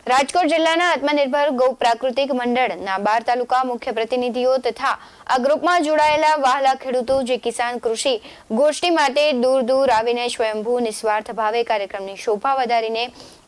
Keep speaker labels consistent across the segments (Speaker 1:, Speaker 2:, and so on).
Speaker 1: રાજકોટ જિલ્લાના આત્મનિર્ભર ગૌ પ્રાકૃતિક મંડળના 12 તાલુકા મુખ્ય પ્રતિનિધિઓ તથા આ ગ્રુપમાં જોડાયેલા વહાલા ખેડૂતો જે કિસાન કૃષિ ગોષ્ઠી માટે દૂર આવીને સ્વયંભૂ નિસ્વાર્થ ભાવે કાર્યક્રમની શોભા વધારીને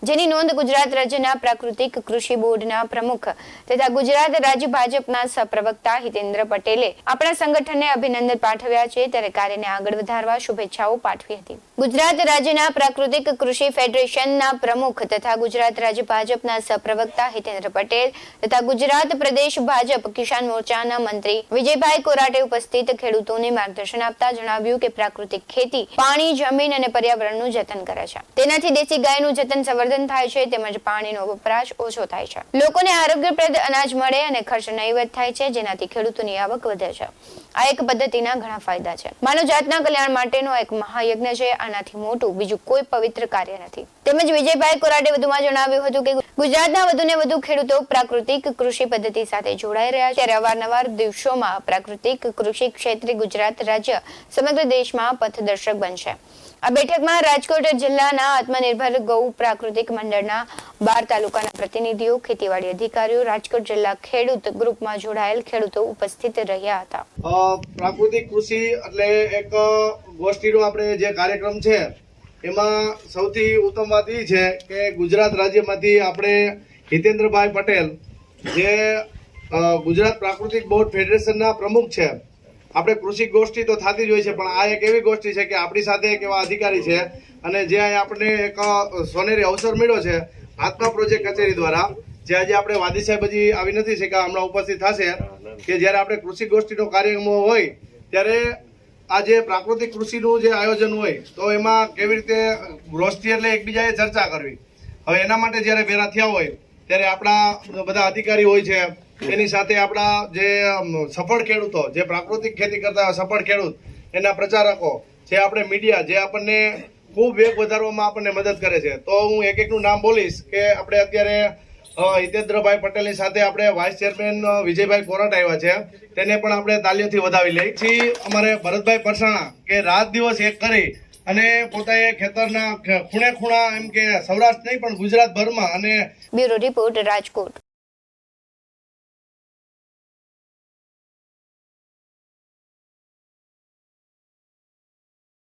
Speaker 1: જેની નોંધ ગુજરાત રાજ્યના પ્રાકૃતિક કૃષિ બોર્ડના પ્રમુખ તથા ગુજરાત રાજ્ય ભાજપના સહપ્રવક્તા હિતેન્દ્ર પટેલે આપણા સંગઠનને અભિનંદન પાઠવ્યા છે ત્યારે કાર્યને આગળ વધારવા શુભેચ્છાઓ પાઠવી હતી। ગુજરાત રાજ્યના પ્રાકૃતિક કૃષિ ફેડરેશનના પ્રમુખ તથા ગુજરાત રાજ્ય ભાજપના સહપ્રવક્તા હિતેન્દ્ર પટેલ તથા ગુજરાત પ્રદેશ ભાજપ કિસાન મોરચાના મંત્રી વિજયભાઈ કોરાટે ઉપસ્થિત ખેડૂતોને માર્ગદર્શન આપતા જણાવ્યું કે પ્રાકૃતિક ખેતી પાણી, જમીન અને પર્યાવરણનું જતન કરે છે। તેનાથી દેશી ગાયનું જતન સંવર્ધન થાય છે તેમજ પાણીનો વપરાશ ઓછો થાય છે, લોકોને આરોગ્યપ્રદ અનાજ મળે અને ખર્ચ નહિવત થાય છે, જેનાથી ખેડૂતોની આવક વધે છે। આ એક પદ્ધતિના ઘણા ફાયદા છે। માનવજાતના કલ્યાણ માટેનો એક મહાયજ્ઞ છે। આનાથી મોટું બીજું કોઈ પવિત્ર કાર્ય નથી। તેમજ વિજયભાઈ કોરાટે વધુમાં જણાવ્યું હતું કે ગુજરાતના વધુને વધુ ખેડૂતો પ્રાકૃતિક કૃષિ પદ્ધતિ સાથે જોડાઈ રહ્યા છે ત્યારે અવારનવાર દિવસોમાં પ્રાકૃતિક કૃષિ ક્ષેત્રે ગુજરાત રાજ્ય સમગ્ર દેશમાં પથદર્શક બનશે। આ બેઠકમાં રાજકોટ જિલ્લાના આત્મનિર્ભર ગૌ પ્રાકૃતિક મંડળના 12 તાલુકાના પ્રતિનિધિઓ, ખેતીવાડી અધિકારીઓ, રાજકોટ જિલ્લા ખેડૂત ગ્રુપમાં જોડાયેલ ખેડૂતો ઉપસ્થિત રહ્યા હતા।
Speaker 2: પ્રાકૃતિક કૃષિ એટલે એક ગોષ્ઠીનો આપણે જે કાર્યક્રમ છે એમાં સૌથી ઉત્તમ વાત એ છે કે ગુજરાત રાજ્યમાંથી આપણે હિતેન્દ્રભાઈ પટેલ જે ગુજરાત પ્રાકૃતિક બોર્ડ ફેડરેશનના પ્રમુખ છે। આપણે કૃષિ ગોષ્ઠી તો થતી જ હોય છે, પણ આ એક એવી ગોષ્ઠી છે કે આપણી સાથે એક એવા અધિકારી છે અને જે આપણને એક સોનેરી અવસર મળ્યો છે આત્મા પ્રોજેક્ટ કચેરી દ્વારા, જે આજે આપણે વાદી સાહેબ હજી આવી નથી શક્યા, હમણાં ઉપસ્થિત થશે કે જ્યારે આપણે કૃષિ ગોષ્ઠીનો કાર્યક્રમ હોય ત્યારે આ જે પ્રાકૃતિક કૃષિનું જે આયોજન હોય તો એમાં કેવી રીતે ગોષ્ઠી એટલે એકબીજાએ ચર્ચા કરવી। હવે એના માટે જ્યારે ભેગા થયા હોય ત્યારે આપણા બધા અધિકારી હોય છે, એની સાથે આપણા જે સફળ ખેડૂતો, જે પ્રાકૃતિક ખેતી કરતા સફળ ખેડૂત, એના પ્રચારકો, જે આપણે મીડિયા, જે આપણને ખૂબ વેગ વધારવામાં આપણને મદદ કરે છે। તો હું એક એકનું નામ બોલીશ કે આપણે અત્યારે હિતેન્દ્રભાઈ પટેલની સાથે આપણે વાઇસ ચેરમેન વિજયભાઈ કોરાટ આવ્યા છે, તેને પણ આપણે તાલીઓથી વધાવી લઈ છીએ। અમારે ભરતભાઈ પરસાણા કે રાત દિવસ એક કરી અને પોતાએ ખેતરના ખૂણે ખૂણા એમ કે સૌરાષ્ટ્ર નહીં પણ ગુજરાતભરમાં અને
Speaker 1: બ્યુરો રિપોર્ટ રાજકોટ।